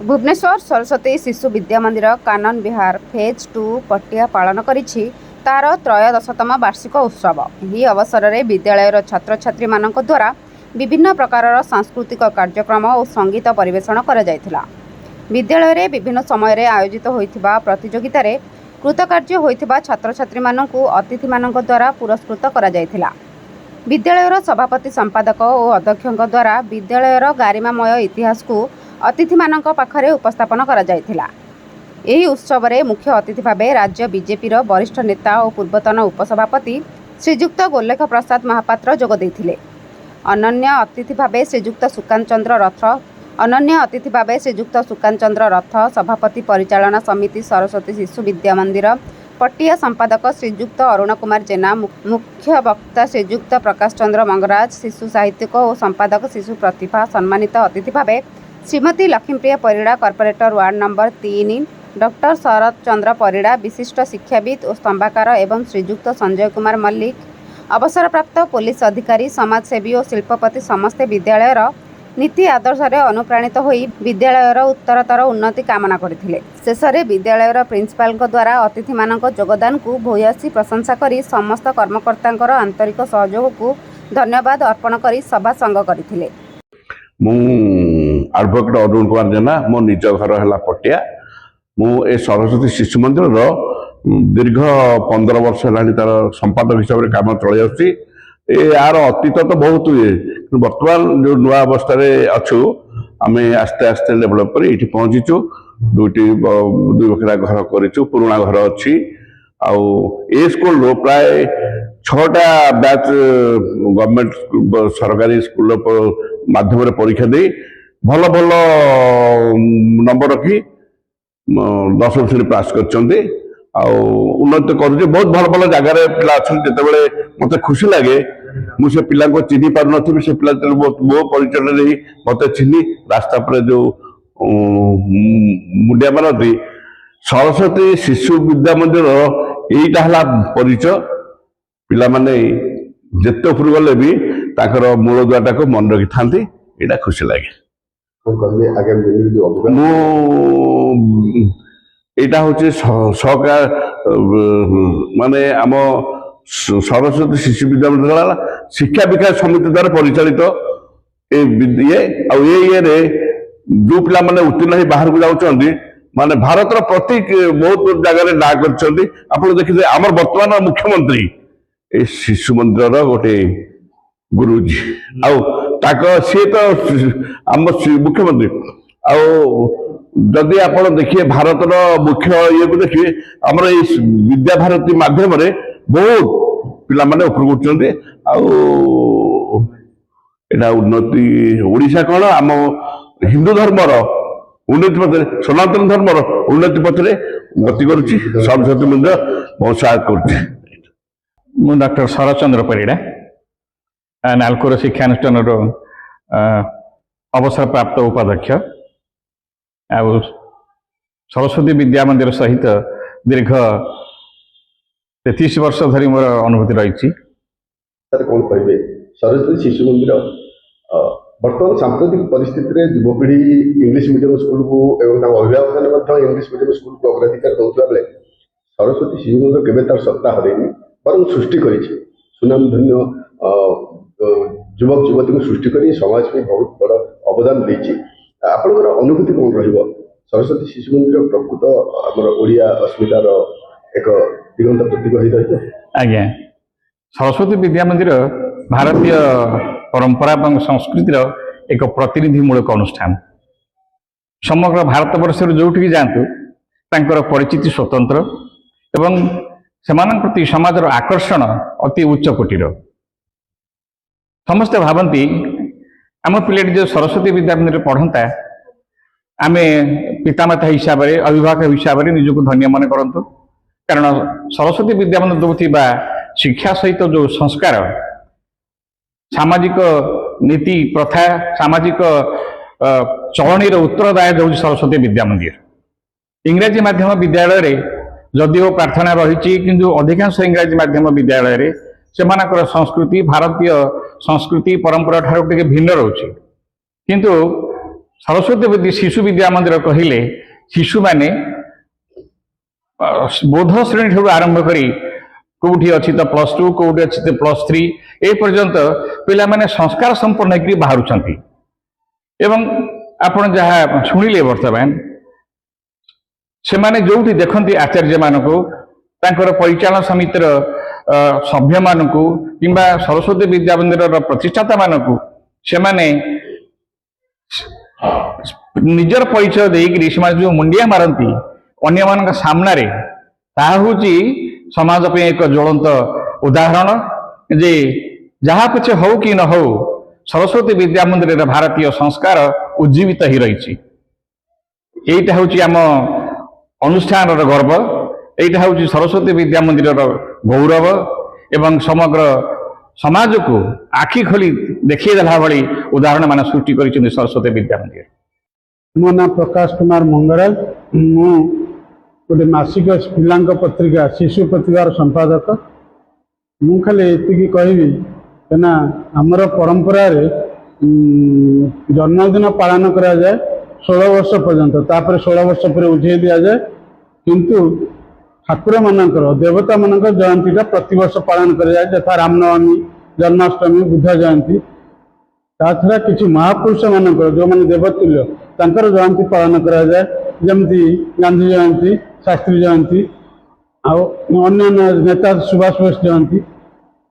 भुवनेश्वर सरस्वती शिशु विद्या मंदिर कानन विहार फेज 2 पटिया पालन करिछि तार त्रयोदशतम वार्षिक उत्सव। यह अवसर में विद्यालयर छात्र छात्री मानक द्वारा विभिन्न प्रकार सांस्कृतिक कार्यक्रम और संगीत परिवेषण करा जायथिला। विद्यालय रे विभिन्न समय आयोजित होइथिबा प्रतियोगिता रे कृतकार्य होइथिबा छात्र छात्री मानकु अतिथि मानक द्वारा पुरस्कृत करा जायथिला। विद्यालयर सभापति संपादक और अध्यक्षक द्वारा विद्यालयर गारिमामय इतिहास को अतिथि मानक पाखरे उपस्थापन करा जायथिला। एही उत्सव रे मुख्य अतिथि भावे राज्य बीजेपी वरिष्ठ नेता और पूर्वतन उपसभापति श्रीजुक्त गोलेख प्रसाद महापात्र जोग देथिले। अनन्य अतिथि भावे श्रीजुक्त सुकांत चंद्र रथ सभापति परिचालना समिति सरस्वती शिशु विद्या मंदिर पटिया संपादक श्रीजुक्त अरुण कुमार जेना, मुख्य वक्ता श्रीजुक्त प्रकाश चंद्र मंगराज, शिशु साहित्यिक और संपादक शिशु प्रतिभा सम्मानित अतिथि भावे Shrimati Laxmipriya Parida, corporator ward number 3 doctor Sharad Chandra Parida, विशिष्ट शिक्षाविद और स्तंभाकार एवं श्रीजुक्त संजय कुमार मल्लिक, अवसरप्राप्त पुलिस अधिकारी, समाजसेवी और शिल्पपति समस्ते विद्यालयर नीति आदर्श रे अनुप्राणित होई विद्यालयर उत्तरतर उन्नति कामना करथिले। शेष में विद्यालयर प्रिंसिपाल द्वारा अतिथि मानक योगदान को भूयसी प्रशंसा करी समस्त कर्मकर्तांकर आंतरिक सहयोग को धन्यवाद अर्पण करी सभा संग करथिले। मु एडवोकेट अरुण कुमार जेना, मो निज घर है पटिया। मु ए सरस्वती शिशु मंदिर दीर्घ 15 वर्ष है तार संपादक हिसाब से कम चल जाऊँगी। यार अतीत तो बहुत हुए, बर्तमान जो नुआ अवस्था अच्छु आम आस्ते आस्ते डेभलप कर ये पहुँचीचु। दुई बखरा घर करूँ, पुराणा घर अच्छी। ए स्कूल प्राय 6टा बैच गवर्नमेंट सरकारी स्कूल माध्यम परीक्षा दे भल भल नंबर रखी 10वीं श्रेणी पास कर उन्नति करुचे। बहुत भल भल जगार पिला अच्छा जिते मत खुशी लगे मुझे पिला को चिन्ह पार नी से पिला मो परिचय मत चिन्ह रास्ता पर जो मुंडिया मारती सरस्वती शिशु विद्या मंदिर यहीटा है परिचय। पिला माने जिते उपर गले भी ताकर मूल दुआटा को मन रखी था, यहाँ खुशी लगे। यहाँ हूँ सरकार माने आम सरस्वती शिशु विद्या मंदिर शिक्षा विकास समिति द्वारा परिचालित ये जो पिला माने उत्तीर्ण बाहर को जाऊँच माने भारत प्रति बहुत जगह ना कर देखिए आम बर्तमान मुख्यमंत्री ए शिशु मंदिर गोटे गुरुजी सी तो आम मुख्यमंत्री जदि आप देखिए भारत मुख्य ये को देखिए आम विद्या भारती माध्यम बहुत पिला माने उपयोग उठते। उन्नति ओडिशा कौन आम हिंदू धर्मर उन्नति पथ सनातन धर्मर उन्नति पथरे गति करुच्ची। सरस्वती मंदिर बहुत सहायता कर। डॉक्टर शरद चंद्र परिड़ा नालकोर शिक्षानुष्ठान अवसर प्राप्त उपाध्यक्ष सरस्वती विद्या मंदिर सहित दीर्घ 33 वर्ष धरी मोर अनुभूति रही। सर कौन कहे सरस्वती शिशु मंदिर बर्तमान सांप्रतिक परिस्थिति में युवपीढ़ी इंग्लिश मीडियम स्कूल को अभिभावक ने इंग्लिश मीडियम स्कूल को अग्राधिकार दौरा बेले सरस्वती शिशु मंदिर केवे तार सत्ता हरैनी बर सृष्टि कर सुनामधन्य युवक युवती को सृष्टि कर समाज में बहुत बड़ अवदान देती। आपंकर अनुभूति कौन सरस्वती शिशु मंदिर प्रकृत आम ओडिया अस्मितार एक दिगंत प्रतीक हो रही। आज्ञा सरस्वती विद्या मंदिर भारतीय परंपरा और संस्कृतिर एक प्रतिनिधिमूलक अनुष्ठान। समग्र भारत वर्ष जोटि जातु तांकर परिचिति स्वतंत्र एवं सेमान प्रति समाजर आकर्षण अति उच्च कोटीर। समस्ते भावती आम पिलाटी जो सरस्वती विद्या मंदिर पढ़ता आम पितामाता हिसाब से अभिभावक हिसाब से निजक धन्य मन करतु। कारण सरस्वती विद्या मंदिर दूसरा शिक्षा सहित जो संस्कार सामाजिक नीति प्रथा सामाजिक चलनी उत्तरदाय जो सरस्वती विद्या मंदिर। इंग्राजी माध्यम विद्यालय जदिओ प्रार्थना रही किंतु अधिकांश इंग्राजी माध्यम विद्यालय से संस्कृति भारतीय संस्कृति परंपरा ठार भिन्न रोचे किंतु ସରସ୍ୱତୀ ଶିଶୁ ବିଦ୍ୟା ମନ୍ଦିର କହିଲେ ଶିଶୁମାନେ ବୋଧ ଶ୍ରେଣୀ ଠାରୁ ଆରମ୍ଭ କରି କୋଉଠି ଅଛି ତ +2 କୋଉଠି ଅଛି ତ +3 ଏ ପର୍ଯ୍ୟନ୍ତ ପିଲାମାନେ ସଂସ୍କାର ସମ୍ପନ୍ନ ହେଇକି ବାହାରୁଛନ୍ତି। ଏବଂ ଆପଣ ଯାହା ଶୁଣିଲେ ବର୍ତ୍ତମାନ ସେମାନେ ଯୋଉଠି ଦେଖନ୍ତି ଆଚାର୍ଯ୍ୟ ମାନଙ୍କୁ ତାଙ୍କର ପରିଚାଳନା ସମିତିର ସଭ୍ୟମାନଙ୍କୁ କିମ୍ବା ସରସ୍ୱତୀ ବିଦ୍ୟା ମନ୍ଦିରର ପ୍ରତିଷ୍ଠାତା ମାନଙ୍କୁ ସେମାନେ ନିଜର ପରିଚୟ ଦେଇକରି ସେମାନେ ଯୋଉ ମୁଣ୍ଡିଆ ମାରନ୍ତି ଅନ୍ୟମାନଙ୍କ ସାମ୍ନାରେ, ତାହା ହେଉଛି ସମାଜ ପାଇଁ ଏକ ଜ୍ୱଳନ୍ତ ଉଦାହରଣ ଯେ ଯାହା ପଛେ ହଉ କି ନ ହଉ ସରସ୍ୱତୀ ବିଦ୍ୟା ମନ୍ଦିରରେ ଭାରତୀୟ ସଂସ୍କାର ଉଜ୍ଜୀବିତ ହେଇ ରହିଛି। এইটা ହେଉଛି ଆମ ଅନୁଷ୍ଠାନର ଗର୍ବ, এইটা ହେଉଛି ସରସ୍ୱତୀ ବିଦ୍ୟା ମନ୍ଦିରର ଗୌରବ ଏବଂ ସମଗ୍ର ସମାଜକୁ ଆଖି ଖୋଲି ଦେଖେଇ ଦେଲା ଭଳି ଉଦାହରଣ ମାନ ସୃଷ୍ଟି କରିଛନ୍ତି ସରସ୍ୱତୀ ବିଦ୍ୟା ମନ୍ଦିର। ମୋ ନାଁ ପ୍ରକାଶ କୁମାର ମଙ୍ଗରାଜ। ମୁଁ ଗୋଟେ ମାସିକ ପିଲାଙ୍କ ପତ୍ରିକା ଶିଶୁ ପ୍ରତିଭାର ସମ୍ପାଦକ। ମୁଁ ଖାଲି ଏତିକି କହିବି କାହିଁକିନା ଆମର ପରମ୍ପରାରେ ଜନ୍ମଦିନ ପାଳନ କରାଯାଏ 16 ବର୍ଷ ପର୍ଯ୍ୟନ୍ତ, ତାପରେ 16 ବର୍ଷ ପରେ ଉଝେଇ ଦିଆଯାଏ। କିନ୍ତୁ ଠାକୁରମାନଙ୍କର ଦେବତାମାନଙ୍କର ଜୟନ୍ତୀଟା ପ୍ରତିବର୍ଷ ପାଳନ କରାଯାଏ, ଯଥା ରାମନବମୀ, ଜନ୍ମାଷ୍ଟମୀ, ବୁଦ୍ଧ ଜୟନ୍ତୀ। ତା ଛଡ଼ା କିଛି ମହାପୁରୁଷ ମାନଙ୍କର ଯେଉଁମାନେ ଦେବତୁଲ୍ୟ ତାଙ୍କର ଜୟନ୍ତୀ ପାଳନ କରାଯାଏ, ଯେମିତି ଗାନ୍ଧୀ ଜୟନ୍ତୀ, ଶାସ୍ତ୍ରୀ ଜୟନ୍ତୀ, ଆଉ ଅନ୍ୟାନ୍ୟ ନେତା ସୁଭାଷ ବୋଷ ଜୟନ୍ତୀ।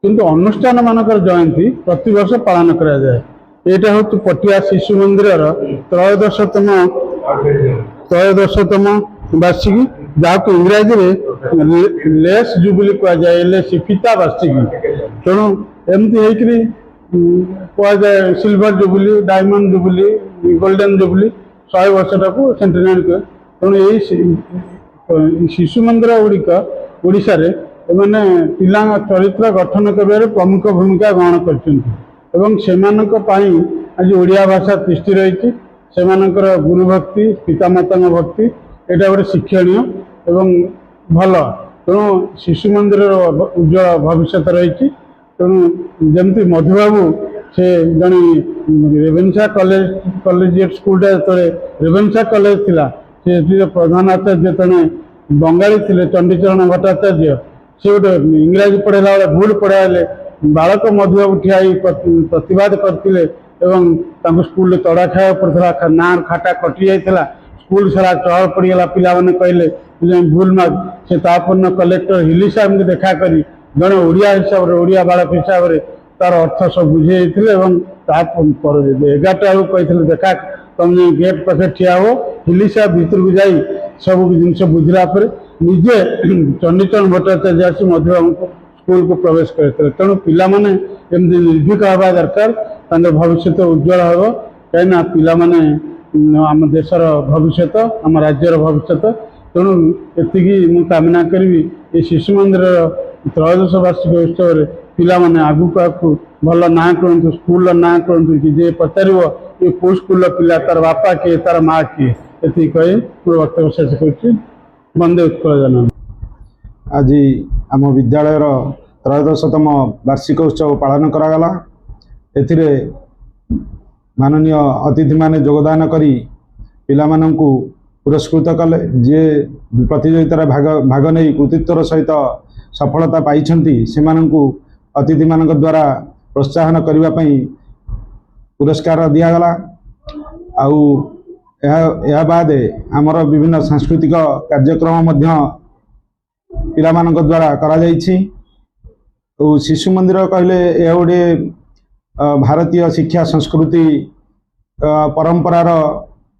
କିନ୍ତୁ ଅନୁଷ୍ଠାନ ମାନଙ୍କର ଜୟନ୍ତୀ ପ୍ରତିବର୍ଷ ପାଳନ କରାଯାଏ। ଏଇଟା ହେଉଛି ପଟିଆ ଶିଶୁ ମନ୍ଦିରର ତ୍ରୟୋଦଶତମ ବାର୍ଷିକୀ, ଯାହାକୁ ଇଂରାଜୀରେ ଲେସ୍ ଜୁବୁଲି କୁହାଯାଏ, LSE ଫିତା ବାର୍ଷିକୀ। ତେଣୁ ଏମିତି ହେଇକରି କୁହାଯାଏ silver jubilee, diamond jubilee, golden jubilee, 100 ବର୍ଷଟାକୁ ସେଣ୍ଟେନାରୀ କୁହାଯାଏ। ତେଣୁ ଏଇ ଶିଶୁ ମନ୍ଦିର ଗୁଡ଼ିକ ଓଡ଼ିଶାରେ ଏମାନେ ପିଲାଙ୍କ ଚରିତ୍ର ଗଠନ କରିବାରେ ପ୍ରମୁଖ ଭୂମିକା ଗ୍ରହଣ କରିଛନ୍ତି ଏବଂ ସେମାନଙ୍କ ପାଇଁ ଆଜି ଓଡ଼ିଆ ଭାଷା ତିଷ୍ଠି ରହିଛି। ସେମାନଙ୍କର ଗୁରୁଭକ୍ତି, ପିତାମାତାଙ୍କ ଭକ୍ତି ଏଇଟା ଗୋଟେ ଶିକ୍ଷଣୀୟ ଏବଂ ଭଲ। ତେଣୁ ଶିଶୁ ମନ୍ଦିରର ଉଜ୍ଜ୍ୱଳ ଭବିଷ୍ୟତ ରହିଛି। ତେଣୁ ଯେମିତି ମଧୁବାବୁ ସେ ଜଣେ ରେଭେନ୍ସା କଲେଜିଏଟ୍ ସ୍କୁଲଟା ଯେତେବେଳେ ରେଭେନ୍ସା କଲେଜ ଥିଲା, ସେ ପ୍ରଧାନ ଆଚାର୍ଯ୍ୟ ଜଣେ ବଙ୍ଗାଳୀ ଥିଲେ ଚଣ୍ଡୀଚରଣ ଭଟ୍ଟାଚାର୍ଯ୍ୟ। ସେ ଗୋଟେ ଇଂରାଜୀ ପଢ଼େଇଲା ବେଳେ ଭୁଲ ପଢ଼ାଇଲେ, ବାଳକ ମଧୁବାବୁ ଠିଆ ହେଇ ପ୍ରତିବାଦ କରିଥିଲେ ଏବଂ ତାଙ୍କୁ ସ୍କୁଲରେ ତଡ଼ା ଖାଇବାକୁ ପଡ଼ିଥିଲା। ନାଁ ଖାତା କଟି ଯାଇଥିଲା, ସ୍କୁଲ ସାରା ଚହଳ ପଡ଼ିଗଲା। ପିଲାମାନେ କହିଲେ ଭୁଲ ମାର୍କ। ସେ ତାପରଦିନ କଲେକ୍ଟର ହିଲି ସାହେବଙ୍କୁ ଦେଖା କରି ଜଣେ ଓଡ଼ିଆ ହିସାବରେ, ଓଡ଼ିଆ ବାଳକ ହିସାବରେ ତାର ଅର୍ଥ ସବୁ ବୁଝେଇଥିଲେ ଏବଂ ତା ପରେ 11ଟା ବେଳକୁ କହିଥିଲେ ଦେଖା ତମେ ଗେଟ୍ ପାଖରେ ଠିଆ ହୁଅ। ହିଲି ସାହେବ ଭିତରକୁ ଯାଇ ସବୁ ଜିନିଷ ବୁଝିଲା ପରେ ନିଜେ ଚଣ୍ଡୀଚରଣ ଭଟ୍ଟାଚାର୍ଯ୍ୟ ଆସି ମଧୁବାବୁଙ୍କୁ ସ୍କୁଲକୁ ପ୍ରବେଶ କରିଥିଲେ। ତେଣୁ ପିଲାମାନେ ଏମିତି ନିର୍ଭୀକ ହେବା ଦରକାର, ତାଙ୍କର ଭବିଷ୍ୟତ ଉଜ୍ଜ୍ୱଳ ହେବ। କାହିଁକିନା ପିଲାମାନେ ଆମ ଦେଶର ଭବିଷ୍ୟତ, ଆମ ରାଜ୍ୟର ଭବିଷ୍ୟତ। ତେଣୁ ଏତିକି ମୁଁ କାମନା କରିବି ଏ ଶିଶୁ ମନ୍ଦିରର ତ୍ରୟୋଦଶ ବାର୍ଷିକ ଉତ୍ସବରେ ପିଲାମାନେ ଆଗକୁ ଆଗକୁ ଭଲ ନାଁ କରନ୍ତୁ, ସ୍କୁଲର ନାଁ କରନ୍ତୁ। କି ଯିଏ ପଚାରିବ ଏ କେଉଁ ସ୍କୁଲର ପିଲା, ତାର ବାପା କିଏ, ତାର ମା କିଏ, ଏତିକି କହି ମୋର ବକ୍ତବ୍ୟ ଶେଷ କରୁଛି। ବନ୍ଦେ ଉତ୍କଳ ଜନନୀ। ଆଜି ଆମ ବିଦ୍ୟାଳୟର ତ୍ରୟୋଦଶତମ ବାର୍ଷିକ ଉତ୍ସବ ପାଳନ କରାଗଲା। ଏଥିରେ ମାନନୀୟ ଅତିଥିମାନେ ଯୋଗଦାନ କରି ପିଲାମାନଙ୍କୁ ପୁରସ୍କୃତ କଲେ। ଯିଏ ପ୍ରତିଯୋଗିତାରେ ଭାଗ ନେଇ କୃତିତ୍ୱର ସହିତ ସଫଳତା ପାଇଛନ୍ତି ସେମାନଙ୍କୁ ଅତିଥିମାନଙ୍କ ଦ୍ୱାରା ପ୍ରୋତ୍ସାହନ କରିବା ପାଇଁ ପୁରସ୍କାର ଦିଆଗଲା। ଆଉ ଏହା ବାଦେ ଆମର ବିଭିନ୍ନ ସାଂସ୍କୃତିକ କାର୍ଯ୍ୟକ୍ରମ ମଧ୍ୟ ପିଲାମାନଙ୍କ ଦ୍ୱାରା କରାଯାଇଛି। ଆଉ ଶିଶୁ ମନ୍ଦିର କହିଲେ ଏହା ଗୋଟିଏ ଭାରତୀୟ ଶିକ୍ଷା ସଂସ୍କୃତି ପରମ୍ପରାର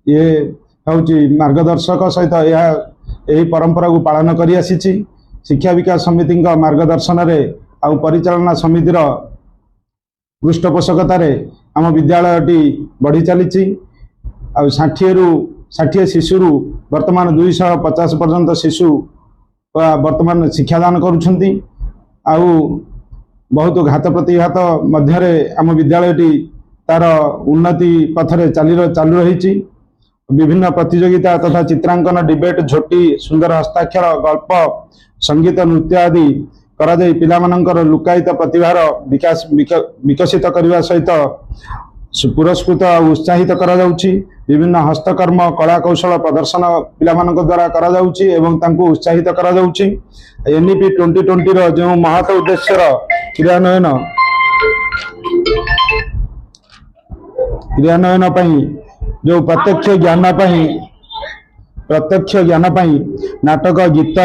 ଇଏ ହେଉଛି ମାର୍ଗଦର୍ଶକ ସହିତ ଏହି ପରମ୍ପରାକୁ ପାଳନ କରି ଆସିଛି। ଶିକ୍ଷା ବିକାଶ ସମିତିଙ୍କ ମାର୍ଗଦର୍ଶନରେ ଆଉ ପରିଚାଳନା ସମିତିର ପୃଷ୍ଠପୋଷକତାରେ ଆମ ବିଦ୍ୟାଳୟଟି ବଢ଼ି ଚାଲିଛି। ଆଉ 60 ଶିଶୁରୁ ବର୍ତ୍ତମାନ 250 ପର୍ଯ୍ୟନ୍ତ ଶିଶୁ ବର୍ତ୍ତମାନ ଶିକ୍ଷାଦାନ କରୁଛନ୍ତି। ଆଉ ବହୁତ ଘାତ ପ୍ରତିଘାତ ମଧ୍ୟରେ ଆମ ବିଦ୍ୟାଳୟଟି ତାର ଉନ୍ନତି ପଥରେ ଚାଲୁ ରହିଛି। ବିଭିନ୍ନ ପ୍ରତିଯୋଗିତା ତଥା ଚିତ୍ରାଙ୍କନ, ଡିବେଟ୍, ଝୋଟି, ସୁନ୍ଦର ହସ୍ତାକ୍ଷର, ଗଳ୍ପ, ସଙ୍ଗୀତ, ନୃତ୍ୟ ଆଦି କରାଯାଇ ପିଲାମାନଙ୍କର ଲୁକାୟିତ ପ୍ରତିଭାର ବିକଶିତ କରିବା ସହିତ पुरस्कृत और उत्साहित करा जाउछि। विभिन्न हस्तकर्म कला कौशल प्रदर्शन पिलामानक द्वारा करा जाउछि एवं तांको उत्साहित करा जाउछि। एनईपी 2020 रो जो महत उद्देश्य क्रियान्वयन पई जो प्रत्यक्ष ज्ञान पई नाटक गीत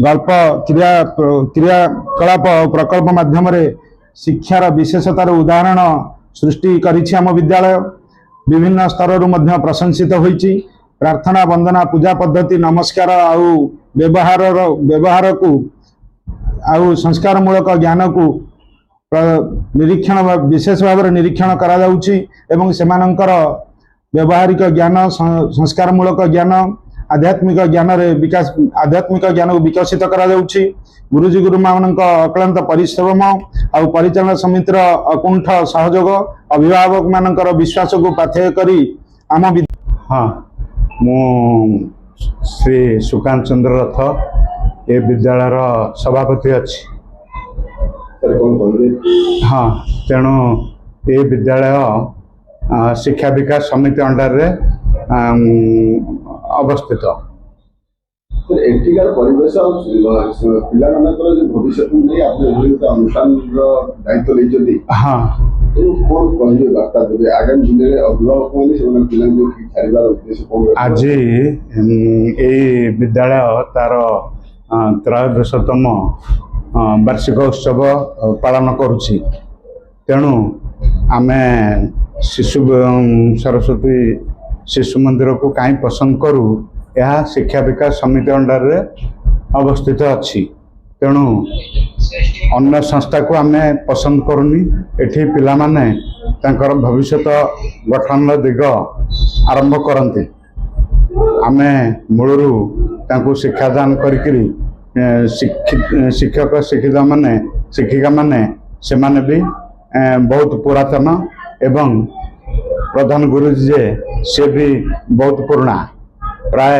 गल्प क्रियाकलाप प्रकल्प माध्यम शिक्षार विशेषतार उदाहरण सृष्टि करिछि आम विद्यालय। विभिन्न स्तर प्रशंसित होइछि। प्रार्थना वंदना पूजा पद्धति नमस्कार आउ व्यवहार को आउ संस्कार मूलक ज्ञान को निरीक्षण विशेष भाव में निरीक्षण करा जाउछि एवं सेमानंकर व्यवहारिक ज्ञान संस्कार मूलक ज्ञान आध्यात्मिक ज्ञान को विकसित करा जाउछि। गुरुजी गुरुमा अक्लांत परिश्रम और परिचालन समितिर अकुंठ सहयोग अभिभावक मानकर विश्वास को पाथेय करी आम हाँ मु श्री सुकांत चंद्र रथ ए विद्यालय सभापति अच्छी। सर कौन कहले हाँ तेणु ये विद्यालय शिक्षा विकास समिति अंडर रे अवस्थित। एଠିକାର ପରିବେଶ ପିଲାମାନଙ୍କର ଯୋଉ ଭବିଷ୍ୟତ ନେଇ ଆପଣ ଏଭଳି ଅନୁଷ୍ଠାନର ଦାୟିତ୍ୱ ନେଇଛନ୍ତି। हाँ କଣ କହିବେ ବାର୍ତ୍ତା ଦେବେ ଆଗାମୀ ଦିନରେ ଅଭିଭାବକମାନେ ସେମାନେ ପିଲାଙ୍କୁ ଛାଡ଼ିବାର ଉଦ୍ଦେଶ୍ୟ କଣ? आज ये विद्यालय तार 13ତମ वार्षिक उत्सव पालन करुछि। तेणु आमे शिशु सरस्वती शिशु मंदिर को कहीं पसंद करू यह शिक्षा विकास समिति अंडर रे अवस्थित अच्छी। तेणु अन्य संस्था को आमे पसंद करूनी। एठी पिला माने तांकर भविष्य गठन दिग आरंभ करती। आमे मूलरू तांको शिक्षादान करी शिक्षक शिक्षिका माने से माने भी बहुत पुरातन एवं प्रधान गुरुजी जे से भी बहुत पुराना प्राय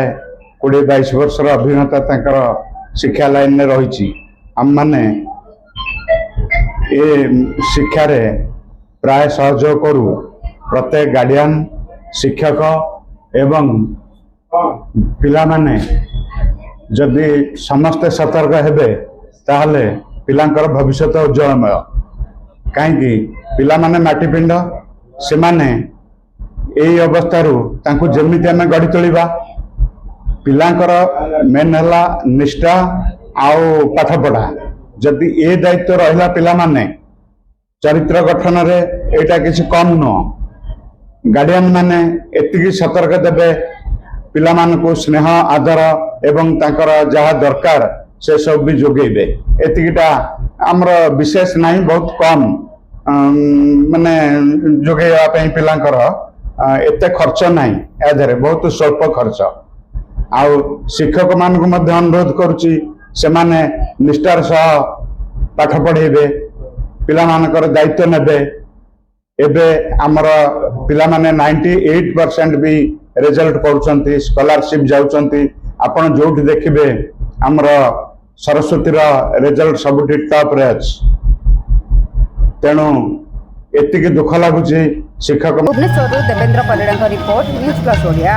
20-22 वर्षर अभिज्ञता तांकर शिक्षा लाइन में रही। आम माने ये शिक्षा रे प्राय सहयोग करू प्रत्येक गार्डियन शिक्षक एवं पिला माने जदि समस्ते सतर्क हेबे ताहले पिलांकर भविष्य उज्जवलमय। कहीं पिला माने माटीपिंड से माने यही अवस्थारू तांको जेमिति आमे गढ़ी तोलिबा। पिलांकर मेन हला निष्ठा आउ पाठ पढ़ा। जदि ए दायित्व रहिला पिला माने चरित्र गठन रे एटा किछि कम न। गार्डियन माने एतिकी सतर्क देबे पिला मानको स्नेह आदर एवं तांकर जहा दरकार से सब भी जोगेबे। एतिकीटा हमर विशेष नहीं बहुत कम माने जोगेया पे पिलांकर एते खर्च नहीं एधरे बहुत स्वल्प खर्च। आउ शिक्षक मानक मध्य अनुरोध करुची से माने निष्ठार सह पाठ पढ़ेबे पिला मानकर दायित्व नेबे। एबे हमर पिला माने 98% भी रिजल्ट करूछंती स्कॉलरशिप जाउछंती। आपण जोठी देखिबे हमर सरस्वती रा रिजल्ट सबुठी टॉप रे अछि। तेणु एतिके दुख लागुची शिक्षक। Bhubaneswar Devendra Parida report news plus Odia.